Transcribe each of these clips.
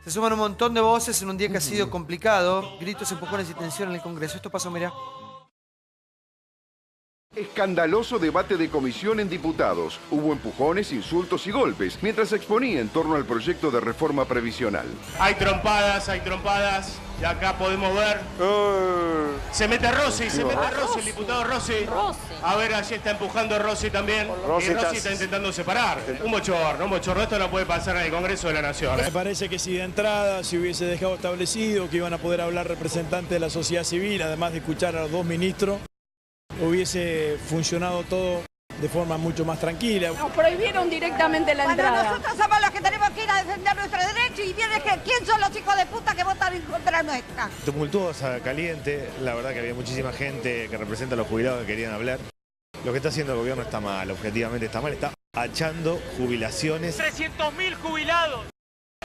Se suman un montón de voces en un día que ha sido complicado. Gritos, empujones y tensión en el Congreso. Esto pasó, mirá. Escandaloso debate de comisión en diputados. Hubo empujones, insultos y golpes, mientras se exponía en torno al proyecto de reforma previsional. Hay trompadas, y acá podemos ver. Se mete Rossi, el diputado Rossi. A ver, allí está empujando Rossi también. Rossi está intentando separar. Un bochorno. Esto no puede pasar en el Congreso de la Nación. Me parece que si de entrada se hubiese dejado establecido que iban a poder hablar representantes de la sociedad civil, además de escuchar a los dos ministros, hubiese funcionado todo de forma mucho más tranquila. Nos prohibieron directamente la entrada. Nosotros somos los que tenemos que ir a defender nuestro derecho y viene que quién son los hijos de puta que votan en contra nuestra. Tumultuosa, caliente, la verdad que había muchísima gente que representa a los jubilados que querían hablar. Lo que está haciendo el gobierno está mal, objetivamente está mal, está achando jubilaciones. 300.000 jubilados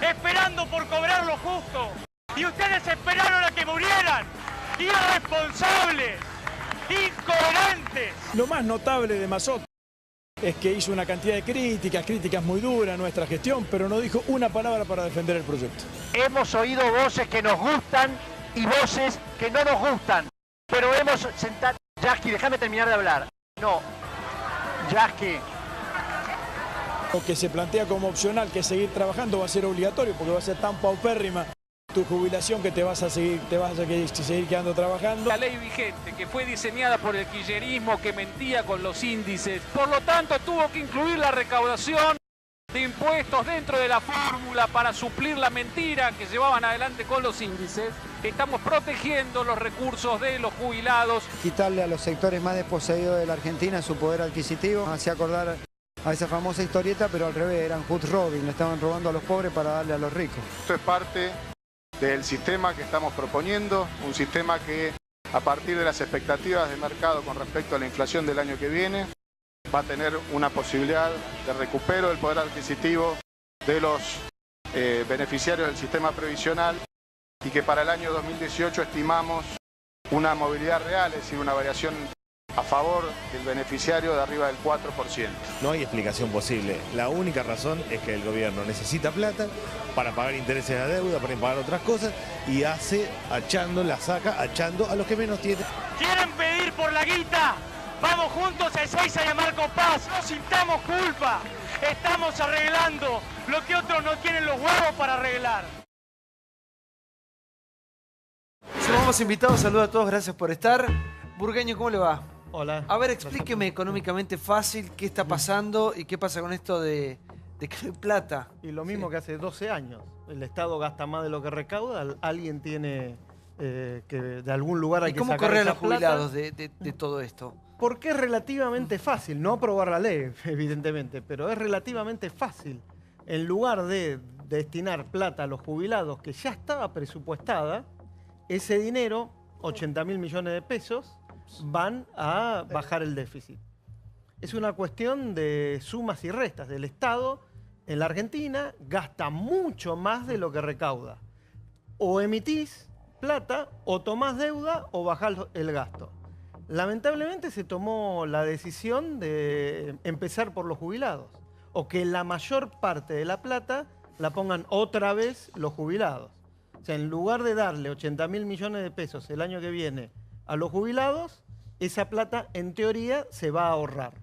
esperando por cobrar lo justo y ustedes esperaron a que murieran. Irresponsables, incoherentes. Lo más notable de Mazot es que hizo una cantidad de críticas muy duras a nuestra gestión, pero no dijo una palabra para defender el proyecto. Hemos oído voces que nos gustan y voces que no nos gustan, pero hemos sentado... Yasky, déjame terminar de hablar. No, Yasky. Lo que se plantea como opcional, que seguir trabajando, va a ser obligatorio, porque va a ser tan paupérrima tu jubilación que te vas a seguir quedando trabajando. La ley vigente, que fue diseñada por el kirchnerismo, que mentía con los índices, por lo tanto tuvo que incluir la recaudación de impuestos dentro de la fórmula para suplir la mentira que llevaban adelante con los índices. Estamos protegiendo los recursos de los jubilados. Quitarle a los sectores más desposeídos de la Argentina su poder adquisitivo, hacía acordar a esa famosa historieta, pero al revés, eran Hood Robin, le estaban robando a los pobres para darle a los ricos. Esto es parte del sistema que estamos proponiendo, un sistema que a partir de las expectativas de mercado con respecto a la inflación del año que viene, va a tener una posibilidad de recupero del poder adquisitivo de los beneficiarios del sistema previsional y que para el año 2018 estimamos una movilidad real, es decir, una variación a favor del beneficiario de arriba del 4%. No hay explicación posible. La única razón es que el gobierno necesita plata para pagar intereses de la deuda, para pagar otras cosas, y achando a los que menos tienen. ¿Quieren pedir por la guita? Vamos juntos a Ezeiza y a Marco Paz. No sintamos culpa. Estamos arreglando lo que otros no tienen los huevos para arreglar. Sumamos invitados, saludos a todos, gracias por estar. Burgueño, ¿cómo le va? Hola. A ver, explíqueme económicamente fácil qué está pasando y qué pasa con esto de que no hay plata. Y lo mismo que hace 12 años. El Estado gasta más de lo que recauda, alguien tiene que de algún lugar hay que sacar esa plata. ¿Y cómo corren los jubilados de todo esto? Porque es relativamente fácil, no aprobar la ley, evidentemente, pero es relativamente fácil. En lugar de destinar plata a los jubilados, que ya estaba presupuestada, ese dinero, 80.000 millones de pesos, van a bajar el déficit. Es una cuestión de sumas y restas. Del Estado en la Argentina gasta mucho más de lo que recauda. O emitís plata, o tomás deuda, o bajás el gasto. Lamentablemente se tomó la decisión de empezar por los jubilados, o que la mayor parte de la plata la pongan otra vez los jubilados. O sea, en lugar de darle 80.000 millones de pesos el año que viene a los jubilados, esa plata, en teoría, se va a ahorrar.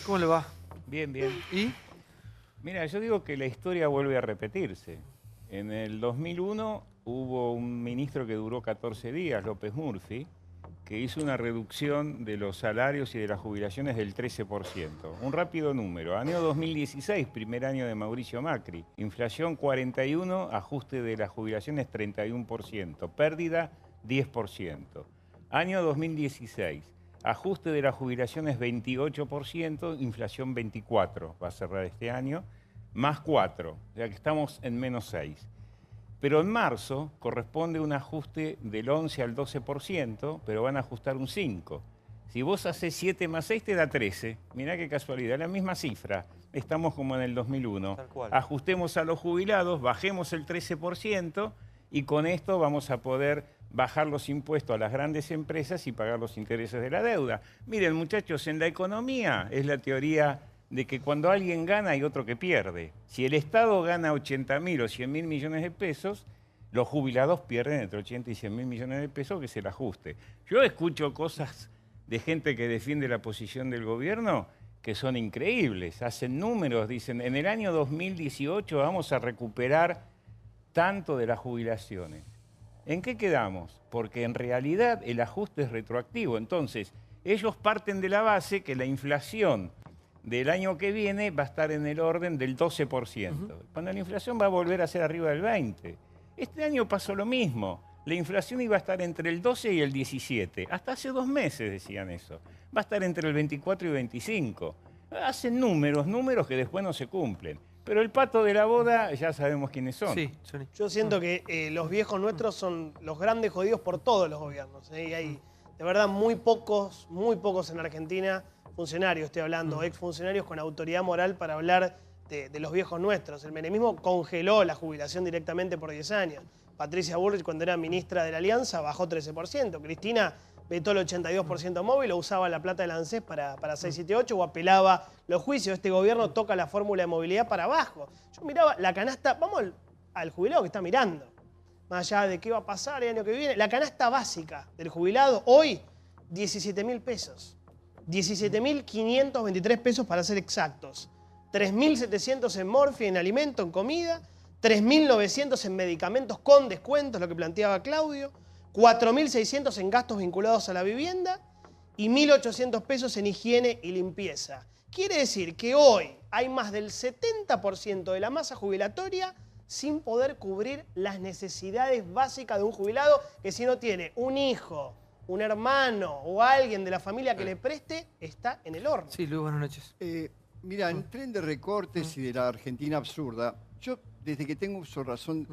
¿Cómo le va? Bien, bien. ¿Y? Mira, yo digo que la historia vuelve a repetirse. En el 2001 hubo un ministro que duró 14 días, López Murphy, que hizo una reducción de los salarios y de las jubilaciones del 13%. Un rápido número. Año 2016, primer año de Mauricio Macri. Inflación 41, ajuste de las jubilaciones 31%, pérdida 10%. Año 2016, ajuste de las jubilaciones 28%, inflación 24%, va a cerrar este año, más 4%, o sea que estamos en menos 6%. Pero en marzo corresponde un ajuste del 11 al 12%, pero van a ajustar un 5%. Si vos haces 7 más 6 te da 13. Mirá qué casualidad, la misma cifra. Estamos como en el 2001. Ajustemos a los jubilados, bajemos el 13% y con esto vamos a poder bajar los impuestos a las grandes empresas y pagar los intereses de la deuda. Miren, muchachos, en la economía es la teoría de que cuando alguien gana hay otro que pierde. Si el Estado gana 80.000 o 100.000 millones de pesos, los jubilados pierden entre 80 y 100.000 millones de pesos, que es el ajuste. Yo escucho cosas de gente que defiende la posición del gobierno que son increíbles. Hacen números, dicen, en el año 2018 vamos a recuperar tanto de las jubilaciones. ¿En qué quedamos? Porque en realidad el ajuste es retroactivo. Entonces, ellos parten de la base que la inflación del año que viene va a estar en el orden del 12%. Cuando la inflación va a volver a ser arriba del 20%. Este año pasó lo mismo. La inflación iba a estar entre el 12 y el 17. Hasta hace 2 meses decían eso. Va a estar entre el 24 y 25. Hacen números que después no se cumplen. Pero el pato de la boda ya sabemos quiénes son. Sí, yo siento que los viejos nuestros son los grandes jodidos por todos los gobiernos. Y hay, de verdad, muy pocos en Argentina, funcionarios, estoy hablando, exfuncionarios con autoridad moral para hablar de los viejos nuestros. El menemismo congeló la jubilación directamente por 10 años. Patricia Bullrich, cuando era ministra de la Alianza, bajó 13%. Cristina vetó el 82% móvil o usaba la plata del ANSES para 678 o apelaba los juicios. Este gobierno toca la fórmula de movilidad para abajo. Yo miraba la canasta, vamos al jubilado que está mirando, más allá de qué va a pasar el año que viene. La canasta básica del jubilado hoy, 17.000 pesos. 17.523 pesos para ser exactos. 3.700 en morfia, en alimento, en comida. 3.900 en medicamentos con descuentos, lo que planteaba Claudio. 4.600 en gastos vinculados a la vivienda y 1.800 pesos en higiene y limpieza. Quiere decir que hoy hay más del 70% de la masa jubilatoria sin poder cubrir las necesidades básicas de un jubilado que si no tiene un hijo, un hermano o alguien de la familia que le preste, está en el horno. Sí, Luis, buenas noches. Mira, en tren de recortes y de la Argentina absurda, yo desde que tengo uso razón,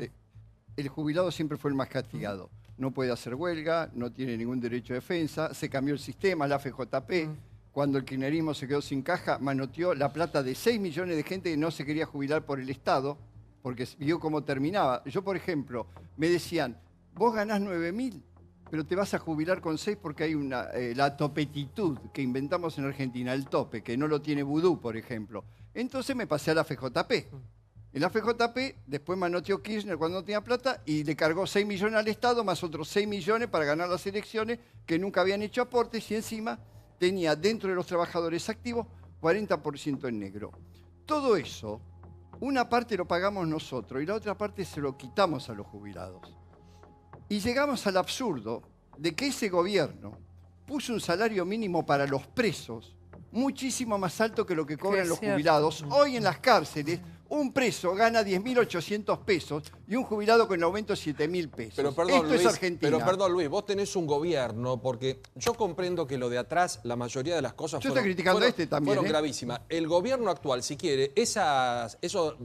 el jubilado siempre fue el más castigado. No puede hacer huelga, no tiene ningún derecho de defensa, se cambió el sistema, la FJP. Cuando el kirchnerismo se quedó sin caja, manoteó la plata de 6 millones de gente que no se quería jubilar por el Estado, porque vio cómo terminaba. Yo, por ejemplo, me decían, vos ganás 9.000, pero te vas a jubilar con 6 porque hay la topetitud que inventamos en Argentina, el tope, que no lo tiene Vudú, por ejemplo. Entonces me pasé a la FJP. En la FJP, después manoteó Kirchner cuando no tenía plata y le cargó 6 millones al Estado, más otros 6 millones para ganar las elecciones, que nunca habían hecho aportes, y encima tenía dentro de los trabajadores activos 40% en negro. Todo eso, una parte lo pagamos nosotros y la otra parte se lo quitamos a los jubilados. Y llegamos al absurdo de que ese gobierno puso un salario mínimo para los presos muchísimo más alto que lo que cobran los jubilados. Hoy en las cárceles, un preso gana 10.800 pesos y un jubilado con el aumento 7.000 pesos. Pero perdón, Esto Luis, es Argentina. Pero perdón, Luis, vos tenés un gobierno, porque yo comprendo que lo de atrás, la mayoría de las cosas yo estoy criticando también, fueron gravísimas. El gobierno actual, si quiere, ese sueldo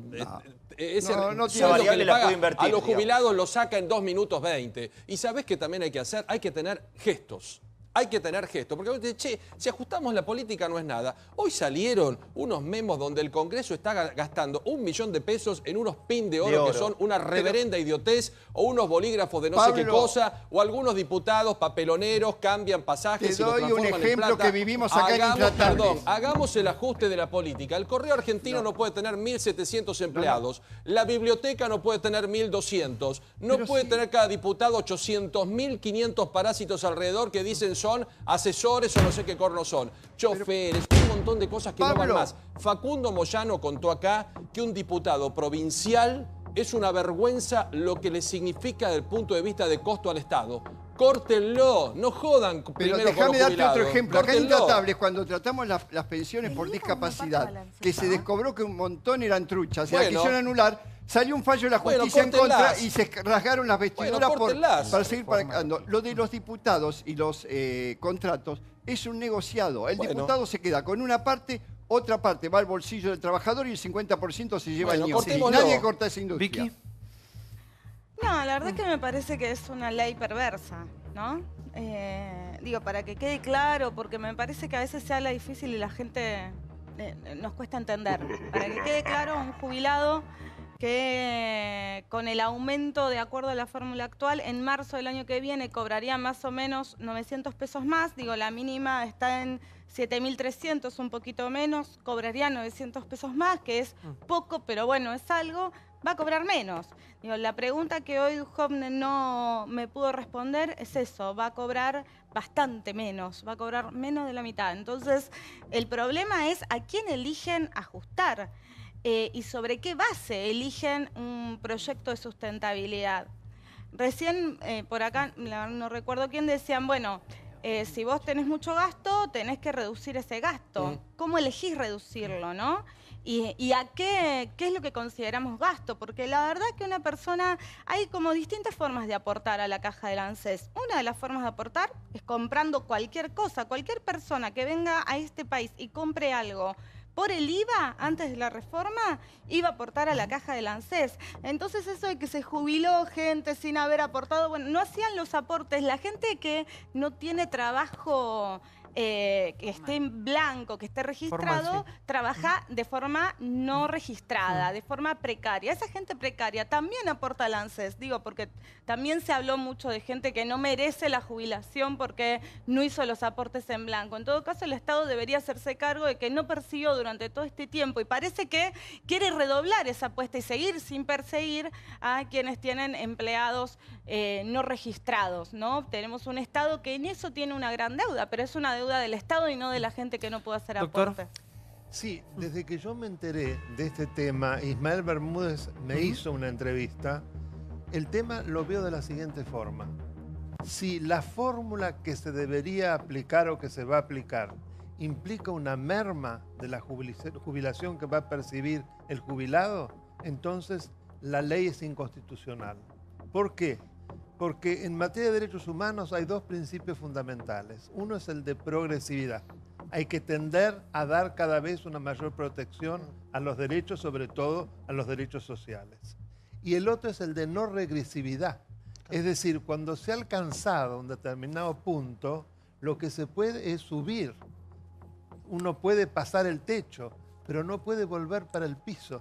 que le paga a los jubilados lo saca en 2 minutos 20. Y sabés que también hay que hacer, hay que tener gestos. Hay que tener gestos, porque che, si ajustamos la política no es nada. Hoy salieron unos memos donde el Congreso está gastando 1 millón de pesos en unos pin de oro que son una reverenda idiotez, o unos bolígrafos de no sé qué cosa, o algunos diputados papeloneros cambian pasajes y lo transforman en plata. Te doy un ejemplo que vivimos acá en Intratables. Perdón, hagamos el ajuste de la política. El Correo Argentino no puede tener 1.700 empleados. La biblioteca no puede tener 1.200. No puede tener cada diputado 800.500 parásitos alrededor que dicen son asesores o no sé qué cornos son, choferes, un montón de cosas que no van más. Facundo Moyano contó acá que un diputado provincial es una vergüenza lo que le significa desde el punto de vista de costo al Estado. Córtenlo, no jodan primero con los jubilados. Pero déjame darte otro ejemplo. Acá en Intratables, cuando tratamos las pensiones por discapacidad, que se descobró que un montón eran truchas y la quisieron anular, salió un fallo de la justicia en contra y se rasgaron las vestiduras para seguir pagando. Lo de los diputados y los contratos es un negociado. El diputado se queda con una parte, otra parte va al bolsillo del trabajador y el 50% se lleva el ñoqui. Nadie corta esa industria. ¿Vicky? No, la verdad es que me parece que es una ley perversa, ¿no? Digo, para que quede claro, porque me parece que a veces se habla difícil y la gente nos cuesta entender. Para que quede claro, un jubilado que con el aumento de acuerdo a la fórmula actual, en marzo del año que viene cobraría más o menos 900 pesos más. Digo, la mínima está en 7.300, un poquito menos. Cobraría 900 pesos más, que es poco, pero bueno, es algo. Va a cobrar menos. Digo, la pregunta que hoy Duhovne no me pudo responder es eso, va a cobrar bastante menos, va a cobrar menos de la mitad. Entonces, el problema es a quién eligen ajustar y sobre qué base eligen un proyecto de sustentabilidad. Recién por acá, no recuerdo quién, decían, bueno, si vos tenés mucho gasto, tenés que reducir ese gasto. ¿Cómo elegís reducirlo, no? ¿Y a qué es lo que consideramos gasto? Porque la verdad que una persona, hay como distintas formas de aportar a la caja del ANSES. Una de las formas de aportar es comprando cualquier cosa. Cualquier persona que venga a este país y compre algo por el IVA, antes de la reforma, iba a aportar a la caja del ANSES. Entonces eso de que se jubiló gente sin haber aportado, bueno, no hacían los aportes. La gente que no tiene trabajo que esté en blanco, que esté registrado, Formal, sí. trabaja de forma no registrada, de forma precaria. Esa gente precaria también aporta al ANSES, digo, porque también se habló mucho de gente que no merece la jubilación porque no hizo los aportes en blanco. En todo caso, el Estado debería hacerse cargo de que no persiguió durante todo este tiempo y parece que quiere redoblar esa apuesta y seguir sin perseguir a quienes tienen empleados no registrados, ¿no? Tenemos un Estado que en eso tiene una gran deuda, pero es una deuda del Estado y no de la gente que no puede hacer aporte. Sí, desde que yo me enteré de este tema, Ismael Bermúdez me hizo una entrevista, el tema lo veo de la siguiente forma. Si la fórmula que se debería aplicar o que se va a aplicar implica una merma de la jubilación que va a percibir el jubilado, entonces la ley es inconstitucional. ¿Por qué? Porque en materia de derechos humanos hay dos principios fundamentales. Uno es el de progresividad. Hay que tender a dar cada vez una mayor protección a los derechos, sobre todo a los derechos sociales. Y el otro es el de no regresividad. Es decir, cuando se ha alcanzado un determinado punto, lo que se puede es subir. Uno puede pasar el techo, pero no puede volver para el piso.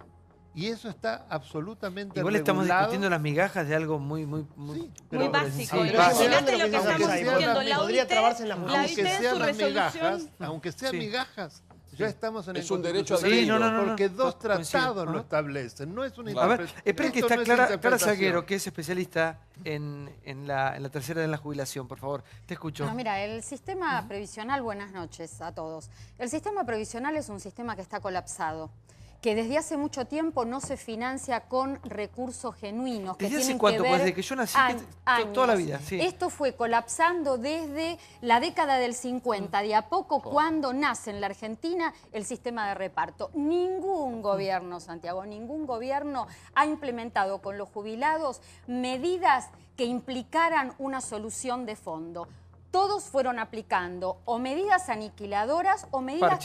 Y eso está absolutamente Igual estamos regulado. discutiendo las migajas de algo muy básico. Sí, Imagínate lo que estamos discutiendo. La Podría OIT, trabarse en la la OIT en su resolución. Aunque sean migajas, ya estamos en Es un derecho inconstitucionalidad. adquirido. Porque dos Coincido. tratados lo establecen. No es una A ver, esperen que está Clara interpretación. Salguero, que es especialista en la tercera edad en la jubilación. Por favor, te escucho. No, mira, el sistema previsional, buenas noches a todos. El sistema previsional es un sistema que está colapsado, que desde hace mucho tiempo no se financia con recursos genuinos. ¿Desde que hace tienen cuánto? que ver Pues desde que yo nací, años. toda la vida. Sí. Esto fue colapsando desde la década del 50, de a poco cuando nace en la Argentina el sistema de reparto. Ningún gobierno, Santiago, ningún gobierno ha implementado con los jubilados medidas que implicaran una solución de fondo. Todos fueron aplicando o medidas aniquiladoras o medidas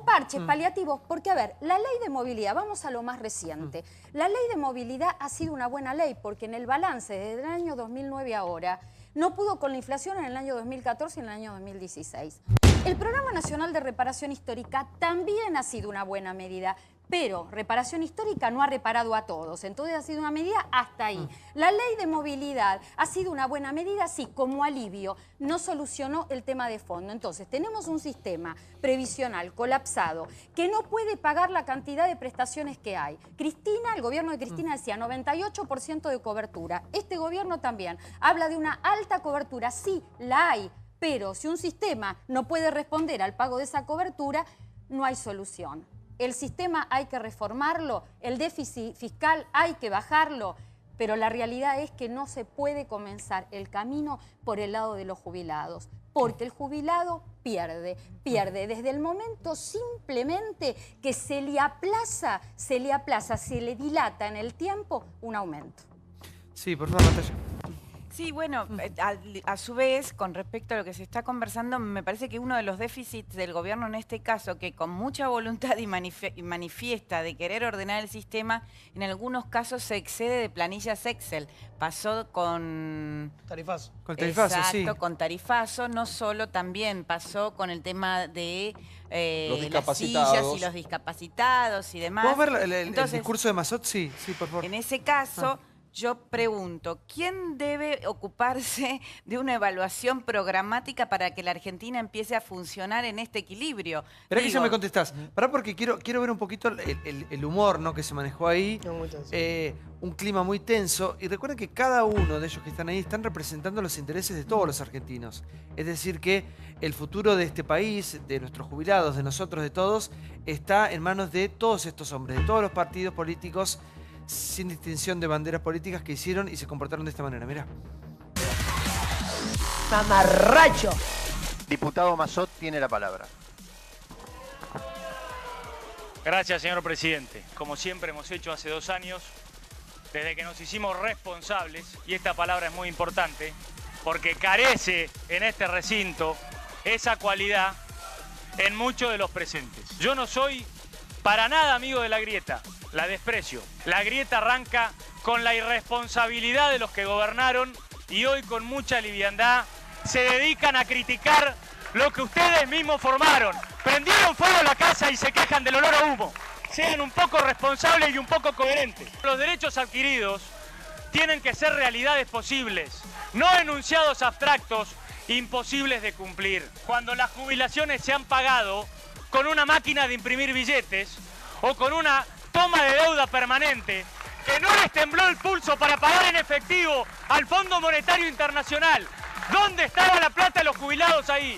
parches paliativos. Porque, a ver, la ley de movilidad, vamos a lo más reciente. La ley de movilidad ha sido una buena ley porque en el balance desde el año 2009 ahora no pudo con la inflación en el año 2014 y en el año 2016. El Programa Nacional de Reparación Histórica también ha sido una buena medida, pero reparación histórica no ha reparado a todos, entonces ha sido una medida hasta ahí. La ley de movilidad ha sido una buena medida, sí, como alivio, no solucionó el tema de fondo. Entonces tenemos un sistema previsional colapsado que no puede pagar la cantidad de prestaciones que hay. Cristina, el gobierno de Cristina decía 98% de cobertura. Este gobierno también habla de una alta cobertura, sí, la hay, pero si un sistema no puede responder al pago de esa cobertura, no hay solución. El sistema hay que reformarlo, el déficit fiscal hay que bajarlo, pero la realidad es que no se puede comenzar el camino por el lado de los jubilados, porque el jubilado pierde desde el momento simplemente que se le aplaza, se le dilata en el tiempo un aumento. Sí, por favor, Natalia. Sí, bueno, a su vez, con respecto a lo que se está conversando, me parece que uno de los déficits del gobierno en este caso, que con mucha voluntad y manifiesta de querer ordenar el sistema, en algunos casos se excede de planillas Excel. Pasó con... Tarifazo. Con Tarifazo, exacto, sí. Con Tarifazo, no solo, también pasó con el tema de las sillas y los discapacitados y demás. ¿Puedo ver el discurso de Massot? Sí, por favor. En ese caso... Yo pregunto, ¿quién debe ocuparse de una evaluación programática para que la Argentina empiece a funcionar en este equilibrio? Esperá que ya me contestás. Pará, porque quiero ver un poquito el humor, ¿no?, que se manejó ahí. Un clima muy tenso. Y recuerden que cada uno de ellos que están ahí están representando los intereses de todos los argentinos. Es decir, que el futuro de este país, de nuestros jubilados, de nosotros, de todos, está en manos de todos estos hombres, de todos los partidos políticos, sin distinción de banderas políticas, que hicieron y se comportaron de esta manera. Mirá. Mamarracho. Diputado Massot tiene la palabra. Gracias, señor presidente. Como siempre hemos hecho hace 2 años, desde que nos hicimos responsables, y esta palabra es muy importante, porque carece en este recinto esa cualidad en muchos de los presentes. Yo no soy para nada amigo de la grieta. La desprecio. La grieta arranca con la irresponsabilidad de los que gobernaron y hoy con mucha liviandad se dedican a criticar lo que ustedes mismos formaron. Prendieron fuego a la casa y se quejan del olor a humo. Sean un poco responsables y un poco coherentes. Los derechos adquiridos tienen que ser realidades posibles, no enunciados abstractos imposibles de cumplir. Cuando las jubilaciones se han pagado con una máquina de imprimir billetes o con una toma de deuda permanente, que no les tembló el pulso para pagar en efectivo al Fondo Monetario Internacional. ¿Dónde estaba la plata de los jubilados ahí?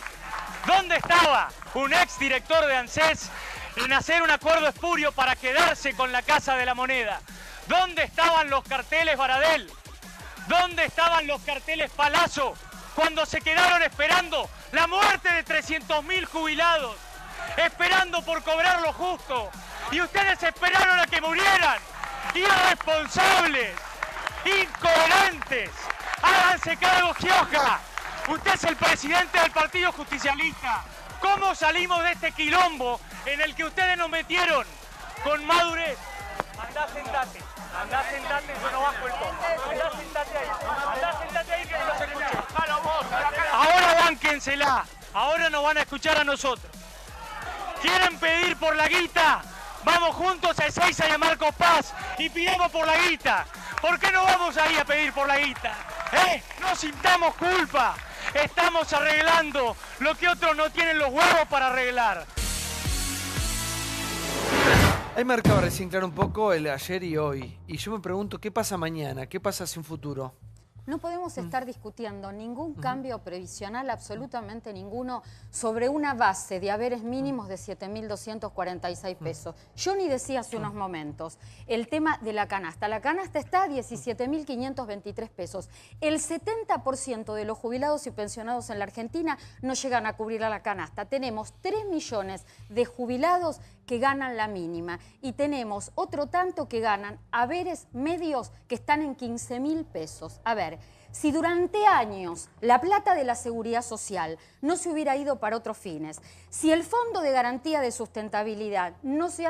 ¿Dónde estaba un ex director de ANSES en hacer un acuerdo espurio para quedarse con la Casa de la Moneda? ¿Dónde estaban los carteles Baradel? ¿Dónde estaban los carteles Palazzo cuando se quedaron esperando la muerte de 300.000 jubilados? Esperando por cobrar lo justo. Y ustedes esperaron a que murieran. Irresponsables, incoherentes. Háganse cargo, Gioja. Usted es el presidente del Partido Justicialista. ¿Cómo salimos de este quilombo en el que ustedes nos metieron con madurez? Andá, sentate, yo no bajo el tono. Andá, sentate ahí que no se escuche. Ahora bánquensela. Ahora nos van a escuchar a nosotros. ¿Quieren pedir por la guita? Vamos juntos a Ezeiza y a Marcos Paz y pidamos por la guita. ¿Por qué no vamos ahí a pedir por la guita? No sintamos culpa. Estamos arreglando lo que otros no tienen los huevos para arreglar. Ahí marcaba recién claro un poco el ayer y hoy. Y yo me pregunto, ¿qué pasa mañana? ¿Qué pasa hacia un futuro? No podemos estar discutiendo ningún cambio previsional, absolutamente ninguno, sobre una base de haberes mínimos de 7.246 pesos. Yo ni decía hace unos momentos el tema de la canasta. La canasta está a 17.523 pesos. El 70% de los jubilados y pensionados en la Argentina no llegan a cubrir a la canasta. Tenemos 3 millones de jubilados que ganan la mínima y tenemos otro tanto que ganan haberes medios que están en 15.000 pesos. A ver, si durante años la plata de la Seguridad Social no se hubiera ido para otros fines, si el Fondo de Garantía de Sustentabilidad no se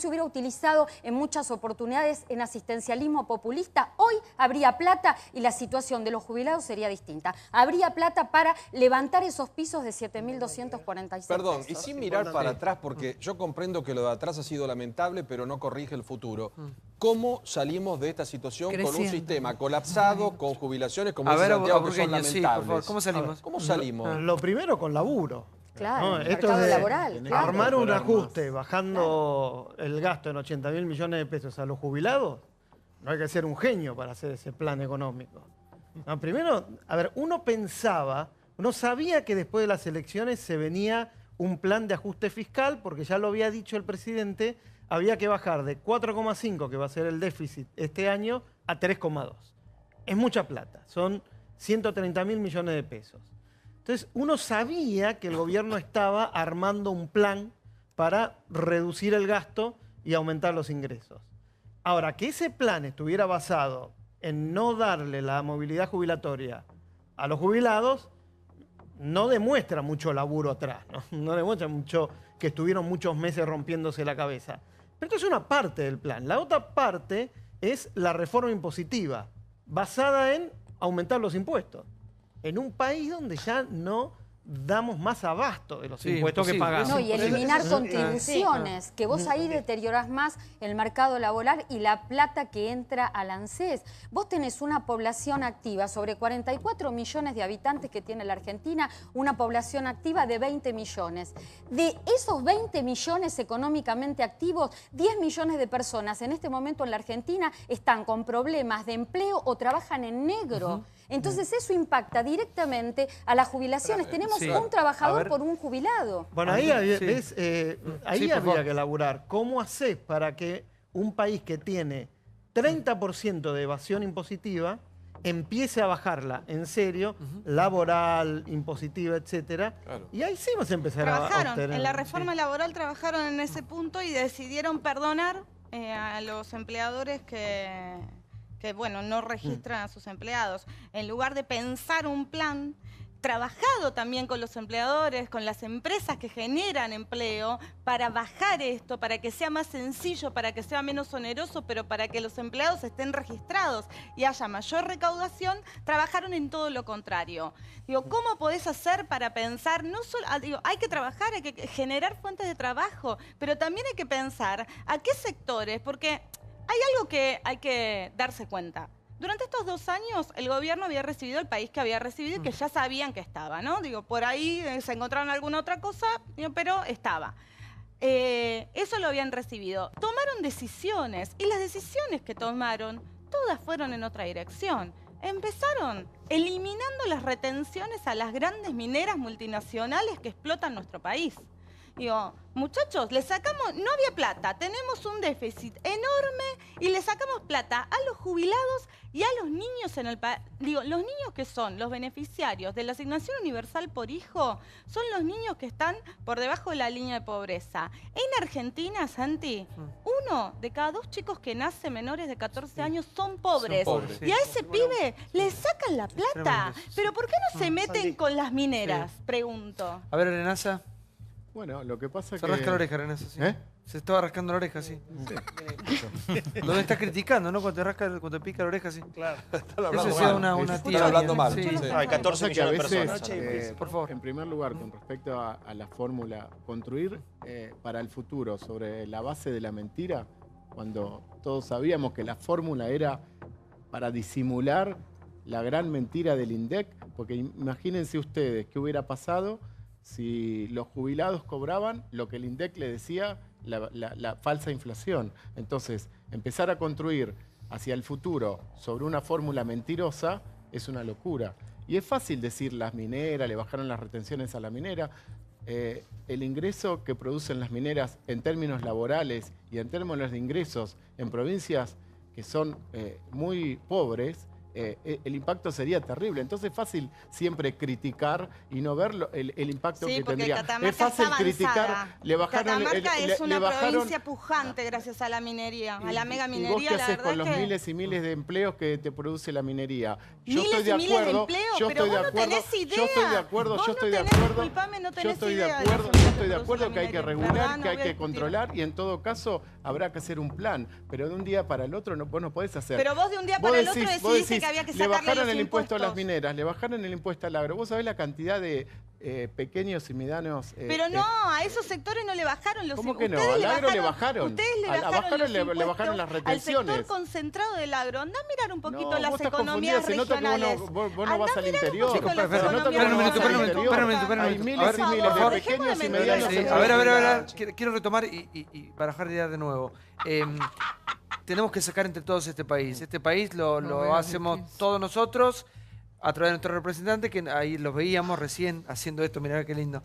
hubiera utilizado en muchas oportunidades en asistencialismo populista, hoy habría plata y la situación de los jubilados sería distinta. Habría plata para levantar esos pisos de 7.246 Perdón, pesos. y sin mirar para atrás, porque yo comprendo que lo de atrás ha sido lamentable, pero no corrige el futuro. ¿Cómo salimos de esta situación con un sistema colapsado, con jubilaciones como dice Santiago, que son lamentables? Sí, por favor, ¿cómo salimos? ¿Cómo salimos? Lo primero con laburo. Claro, ¿no? el Esto mercado es de laboral. Claro. Armar un ajuste bajando el gasto en 80.000 millones de pesos a los jubilados, no hay que ser un genio para hacer ese plan económico. No, primero, a ver, uno sabía que después de las elecciones se venía un plan de ajuste fiscal, porque ya lo había dicho el presidente, había que bajar de 4,5, que va a ser el déficit este año, a 3,2. Es mucha plata, son 130.000 millones de pesos. Entonces, uno sabía que el gobierno estaba armando un plan para reducir el gasto y aumentar los ingresos. Ahora, que ese plan estuviera basado en no darle la movilidad jubilatoria a los jubilados, no demuestra mucho laburo atrás, no demuestra mucho que estuvieron muchos meses rompiéndose la cabeza. Pero esto es una parte del plan. La otra parte es la reforma impositiva, basada en aumentar los impuestos. En un país donde ya no damos más abasto de los impuestos que pagamos. No, y eliminar contribuciones, que vos ahí deteriorás más el mercado laboral y la plata que entra al ANSES. Vos tenés una población activa, sobre 44 millones de habitantes que tiene la Argentina, una población activa de 20 millones. De esos 20 millones económicamente activos, 10 millones de personas en este momento en la Argentina están con problemas de empleo o trabajan en negro. Entonces eso impacta directamente a las jubilaciones. Tenemos un trabajador por un jubilado. Bueno, ahí, ¿ves? Ahí habría que elaborar. ¿Cómo haces para que un país que tiene 30% de evasión impositiva empiece a bajarla en serio, laboral, impositiva, etcétera? Claro. Y ahí sí vas a empezar a obtener. En la reforma laboral trabajaron en ese punto y decidieron perdonar a los empleadores que bueno, no registran a sus empleados. En lugar de pensar un plan trabajado también con los empleadores, con las empresas que generan empleo, para bajar esto, para que sea más sencillo, para que sea menos oneroso, pero para que los empleados estén registrados y haya mayor recaudación, trabajaron en todo lo contrario. Digo, ¿cómo podés hacer para pensar? No solo, digo, hay que trabajar, hay que generar fuentes de trabajo, pero también hay que pensar a qué sectores, porque hay algo que hay que darse cuenta. Durante estos 2 años, el gobierno había recibido el país que había recibido y que ya sabían que estaba, ¿no? Digo, por ahí se encontraron alguna otra cosa, pero estaba. Eso lo habían recibido. Tomaron decisiones y las decisiones que tomaron, todas fueron en otra dirección. Empezaron eliminando las retenciones a las grandes mineras multinacionales que explotan nuestro país. Digo, muchachos, le sacamos, no había plata, tenemos un déficit enorme y le sacamos plata a los jubilados y a los niños en el país. Digo, los niños que son los beneficiarios de la asignación universal por hijo son los niños que están por debajo de la línea de pobreza. En Argentina, Santi, 1 de cada 2 chicos que nacen menores de 14 años son pobres. Y a ese pibe le sacan la plata. Pero ¿por qué no se meten con las mineras? Pregunto. A ver, Arenaza. Bueno, lo que pasa es que... Se rasca la oreja, Arenaza, sí. Se estaba rascando la oreja, sí. Donde estás criticando, ¿no? Cuando te pica la oreja, sí. Claro. Eso es una tía. Están hablando mal. Sí. Sí. Hay 14 millones de personas. Por favor. En primer lugar, con respecto a la fórmula, construir para el futuro sobre la base de la mentira, cuando todos sabíamos que la fórmula era para disimular la gran mentira del INDEC, porque imagínense ustedes qué hubiera pasado si los jubilados cobraban lo que el INDEC le decía, la falsa inflación. Entonces, empezar a construir hacia el futuro sobre una fórmula mentirosa es una locura. Y es fácil decir las mineras, le bajaron las retenciones a la minera. El ingreso que producen las mineras en términos laborales y en términos de ingresos en provincias que son muy pobres, el impacto sería terrible. Entonces es fácil siempre criticar y no ver el impacto que tendría. Es fácil criticar. Catamarca es una provincia pujante gracias a la minería, a la mega minería. ¿Y vos qué haces con los miles y miles de empleos que te produce la minería? Yo estoy de acuerdo. Yo estoy de acuerdo. Yo estoy de acuerdo. Yo estoy de acuerdo. Yo estoy de acuerdo que hay que regular, que hay que controlar y en todo caso habrá que hacer un plan. Pero de un día para el otro vos no podés hacer. Pero vos de un día para el otro decidiste que había que sacarle le bajaron el impuesto impuestos a las mineras, le bajaron el impuesto al agro. ¿Vos sabés la cantidad de pequeños y medianos? Pero no, a esos sectores no le bajaron los impuestos. ¿Cómo que no? Al agro le bajaron. Ustedes le bajaron las retenciones. Al sector concentrado del agro. Andá a mirar un poquito las economías regionales. Vos no vas al interior. Espera un minuto. Hay miles y miles de pequeños y medianos. A ver. Quiero retomar y barajar de idea de nuevo. Tenemos que sacar entre todos este país. Este país lo hacemos todos nosotros a través de nuestro representante, que ahí los veíamos recién haciendo esto. Mirá qué lindo.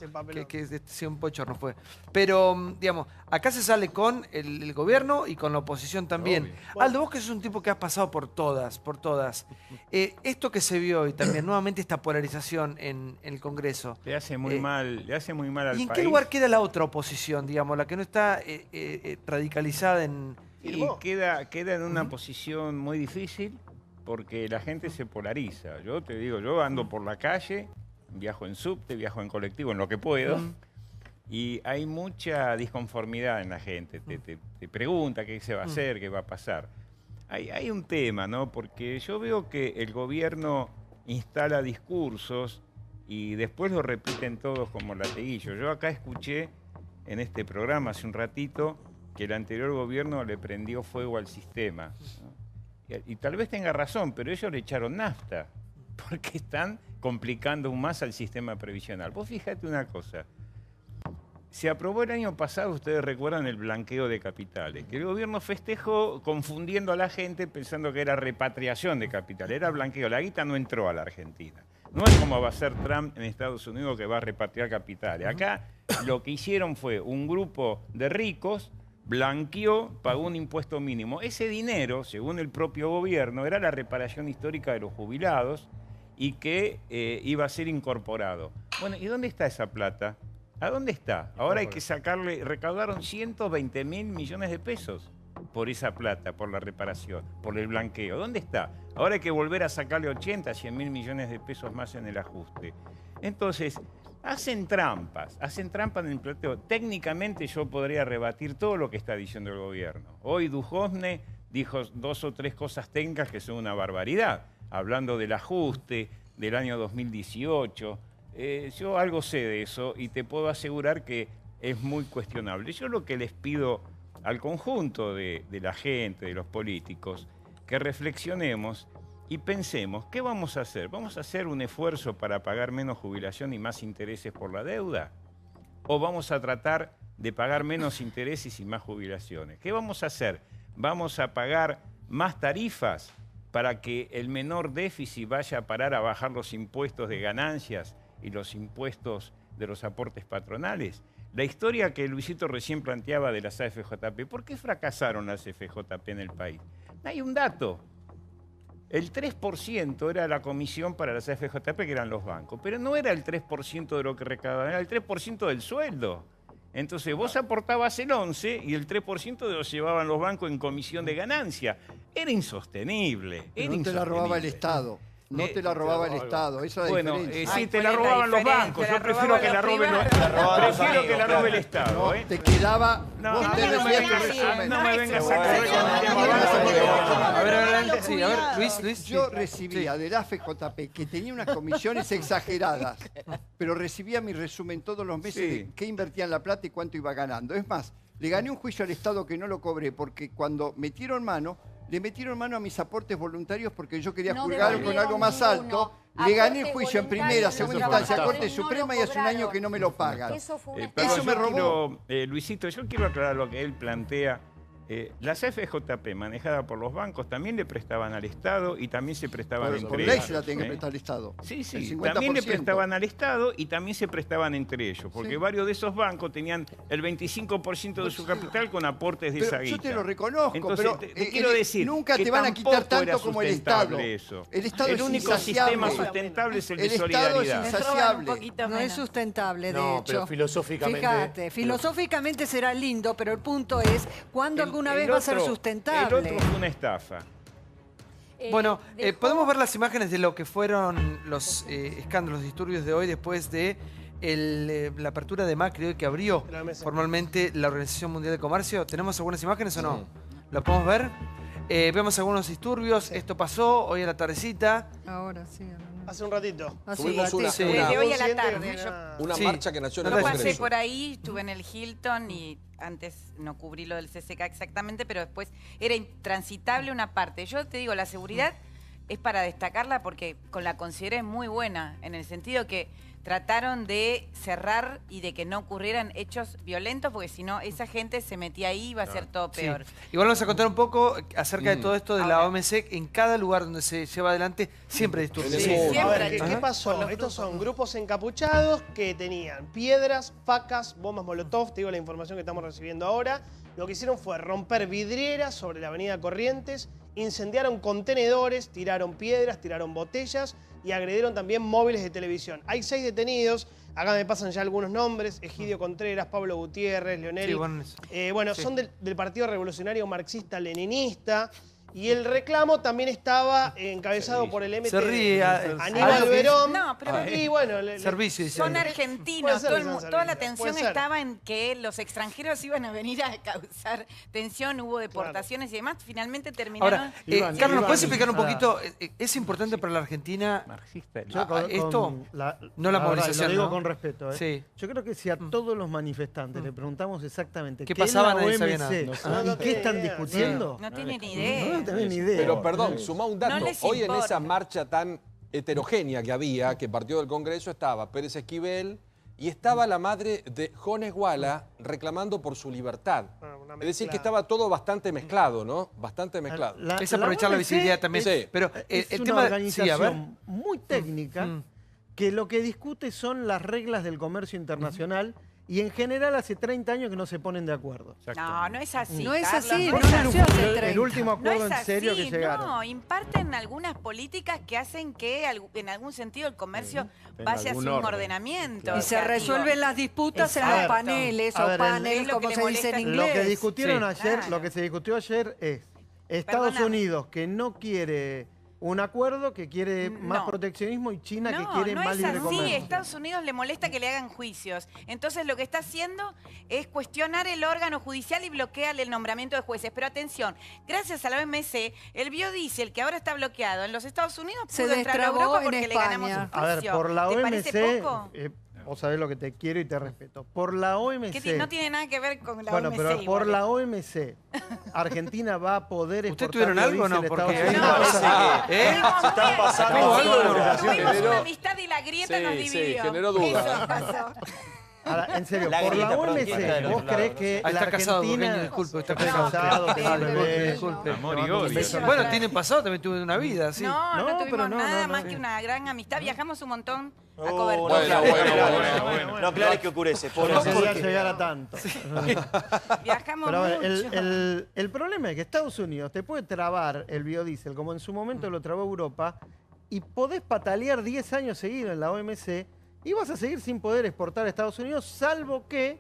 Que un pochorno fue. Pero, digamos, acá se sale con el gobierno y con la oposición también. Aldo, vos que sos un tipo que has pasado por todas. Esto que se vio hoy también, nuevamente esta polarización en el Congreso. Le hace muy mal al país. ¿Y en qué lugar queda la otra oposición, digamos, la que no está radicalizada en... Y queda en una posición muy difícil, porque la gente se polariza. Yo te digo, yo ando por la calle, viajo en subte, viajo en colectivo, en lo que puedo, y hay mucha disconformidad en la gente. Te pregunta qué se va a hacer, qué va a pasar. Hay un tema, ¿no? Porque yo veo que el gobierno instala discursos y después lo repiten todos como latiguillo. Yo acá escuché en este programa hace un ratito que el anterior gobierno le prendió fuego al sistema, ¿no? Y tal vez tenga razón, pero ellos le echaron nafta, porque están complicando aún más al sistema previsional. Vos fíjate una cosa, se aprobó el año pasado, ustedes recuerdan el blanqueo de capitales, que el gobierno festejó confundiendo a la gente pensando que era repatriación de capitales, era blanqueo, la guita no entró a la Argentina. No es como va a ser Trump en Estados Unidos que va a repatriar capitales. Acá lo que hicieron fue un grupo de ricos blanqueó, pagó un impuesto mínimo. Ese dinero, según el propio gobierno, era la reparación histórica de los jubilados y que iba a ser incorporado. Bueno, ¿y dónde está esa plata? ¿A dónde está? Ahora hay que sacarle, recaudaron 120.000 millones de pesos por esa plata, por la reparación, por el blanqueo. ¿Dónde está? Ahora hay que volver a sacarle 80, 100.000 millones de pesos más en el ajuste. Entonces, hacen trampas en el planteo. Técnicamente yo podría rebatir todo lo que está diciendo el gobierno. Hoy Duhovne dijo 2 o 3 cosas técnicas que son una barbaridad, hablando del ajuste del año 2018. Yo algo sé de eso y te puedo asegurar que es muy cuestionable. Yo lo que les pido al conjunto de la gente, de los políticos, que reflexionemos y pensemos, ¿qué vamos a hacer? ¿Vamos a hacer un esfuerzo para pagar menos jubilación y más intereses por la deuda? ¿O vamos a tratar de pagar menos intereses y más jubilaciones? ¿Qué vamos a hacer? ¿Vamos a pagar más tarifas para que el menor déficit vaya a parar a bajar los impuestos de ganancias y los impuestos de los aportes patronales? La historia que Luisito recién planteaba de las AFJP, ¿por qué fracasaron las AFJP en el país? Hay un dato. El 3% era la comisión para las AFJP, que eran los bancos, pero no era el 3% de lo que recaudaban, era el 3% del sueldo. Entonces vos aportabas el 11% y el 3% lo llevaban los bancos en comisión de ganancia. Era insostenible. Pero no te la robaba el Estado. No te la robaba el Estado, esa es la diferencia. Sí, te la robaban los bancos. Yo prefiero que la robe el Estado. Te quedaba... No me vengas a correr con el tema. A ver, Luis. Yo recibía del AFJP, que tenía unas comisiones exageradas, pero recibía mi resumen todos los meses de qué invertían la plata y cuánto iba ganando. Es más, le gané un juicio al Estado que no lo cobré, porque cuando metieron mano... Le metieron mano a mis aportes voluntarios porque yo quería juzgar con algo más alto. Le gané el juicio en primera, segunda instancia, Corte Suprema y hace un año que no me lo pagan. Eso me robó. Luisito, yo quiero aclarar lo que él plantea. Las FJP manejadas por los bancos también le prestaban al Estado y también se prestaban entre ellos. Por ley se la tiene que prestar al Estado. Sí, también le prestaban al Estado y también se prestaban entre ellos, porque varios de esos bancos tenían el 25% de su capital con aportes de esa guita. Yo te lo reconozco, entonces, pero te quiero decir nunca te van a quitar tanto como el Estado. El único sistema sustentable es el de solidaridad. El Estado es insaciable. No es sustentable, de hecho. Pero filosóficamente... Fíjate, filosóficamente será lindo, pero el punto es, ¿cuándo alguna vez va a ser sustentable? El otro fue una estafa. Bueno, podemos ver las imágenes de lo que fueron los escándalos, disturbios de hoy después de la apertura de Macri hoy que abrió formalmente la Organización Mundial de Comercio. ¿Tenemos algunas imágenes o no? ¿Lo podemos ver? Vemos algunos disturbios. Esto pasó hoy a la tardecita. Ahora sí. Hace un ratito. Tuvimos de hoy a la tarde. Una marcha que nació en el Congreso. Congreso. Yo pasé por ahí, estuve en el Hilton y antes no cubrí lo del CCK exactamente, pero después era intransitable una parte. Yo te digo, la seguridad es para destacarla porque la consideré muy buena, en el sentido que trataron de cerrar y de que no ocurrieran hechos violentos, porque si no, esa gente se metía ahí y iba a ser todo peor. Igual vamos a contar un poco acerca de todo esto de la OMC. En cada lugar donde se lleva adelante siempre disturbios. ¿Qué pasó? Estos son grupos encapuchados que tenían piedras, facas, bombas molotov, te digo la información que estamos recibiendo ahora. Lo que hicieron fue romper vidrieras sobre la avenida Corrientes, incendiaron contenedores, tiraron piedras, tiraron botellas y agredieron también móviles de televisión. Hay 6 detenidos, acá me pasan ya algunos nombres: Egidio Contreras, Pablo Gutiérrez, Leonel. Son del Partido Revolucionario Marxista-Leninista. Y el reclamo también estaba encabezado por el MT. Se ríe. Aníbal Verón. No, pero y bueno, servicio, dice. son argentinos. Toda la tensión Puede ser. estaba en que los extranjeros iban a venir a causar tensión, hubo deportaciones y demás. Finalmente terminaron... Ahora, Carlos, ¿puedes explicar un poquito? ¿Es importante para la Argentina esto? No la movilización, lo digo ¿no? con respeto. Sí. Yo creo que si a todos los manifestantes le preguntamos exactamente ¿Qué qué es pasaba? la Nadie sabía OMC nada. y qué están discutiendo. No tienen ni idea. No tienen ni idea. Pero perdón, sumá un dato. No les Hoy en importa. esa marcha tan heterogénea que había, que partió del Congreso, estaba Pérez Esquivel y estaba la madre de Jones Guala reclamando por su libertad. Es decir, que estaba todo bastante mezclado, ¿no? Bastante mezclado. Es aprovechar la visibilidad también. Sí. Pero es el una tema organización muy técnica que lo que discute son las reglas del comercio internacional y en general hace 30 años que no se ponen de acuerdo. No, no es así. No es Carlos, así, no no es nació hace así. 30. El último acuerdo No es en serio así, que llegaron. No, imparten algunas políticas que hacen que en algún sentido el comercio vaya hacia un ordenamiento. Y se resuelven las disputas en los paneles o paneles, como se dice en inglés. Lo que discutieron ayer, Claro. lo que se discutió ayer es Estados Perdóname. Unidos que no quiere un acuerdo, que quiere más proteccionismo y China que quiere no más es libre así. comercio. Estados Unidos le molesta que le hagan juicios. Entonces lo que está haciendo es cuestionar el órgano judicial y bloquea el nombramiento de jueces. Pero atención, gracias a la OMC, el biodiesel que ahora está bloqueado en los Estados Unidos Se pudo entrar a destrabó Europa en porque le ganamos un España. A ver, juicio. por la ¿Te parece OMC, poco? vos sabés lo que te quiero y te respeto. Por la OMC... Que no tiene nada que ver con la Bueno, OMC. pero por igual. la OMC, Argentina va a poder exportar tuvieron algo o no? biodiesel a Porque Estados ahí Unidos. parece que... Se están pasando algo. Tuvimos una amistad y la grieta nos dividió. generó duda. Eso pasó. Ahora, en serio, La por la grieta, OMC, perdón, ¿quién ¿vos está crees que Ahí la está casado, Argentina... Eugenio, disculpe, está Está casado. casado, tiene un bebé. Disculpe. Amor y odio. Bueno, tienen pasado, también tuve una vida, sí. No, no tuvimos pero no, nada no, más no. que una gran amistad. Viajamos un montón a No, cobertura. bueno. No aclares que ocurece. Por No eso. quería llegar a tanto. Viajamos Pero a ver, mucho. el problema es que Estados Unidos te puede trabar el biodiesel, como en su momento lo trabó Europa, y podés patalear 10 años seguidos en la OMC y vas a seguir sin poder exportar a Estados Unidos, salvo que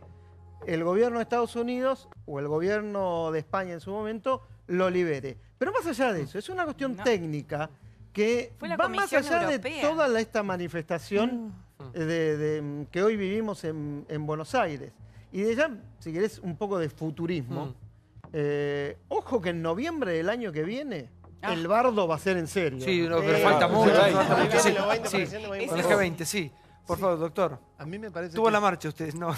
el gobierno de Estados Unidos o el gobierno de España en su momento lo libere. Pero más allá de eso, es una cuestión técnica que Fue la va más Comisión allá de Europea. toda esta manifestación que hoy vivimos en Buenos Aires. Y de ya, si querés, un poco de futurismo. Ojo que en noviembre del año que viene el bardo va a ser en serio. Sí, pero falta mucho. Sí, sí. Con el G20, sí. Por favor, doctor. A mí me parece Tuvo que- la marcha usted, no.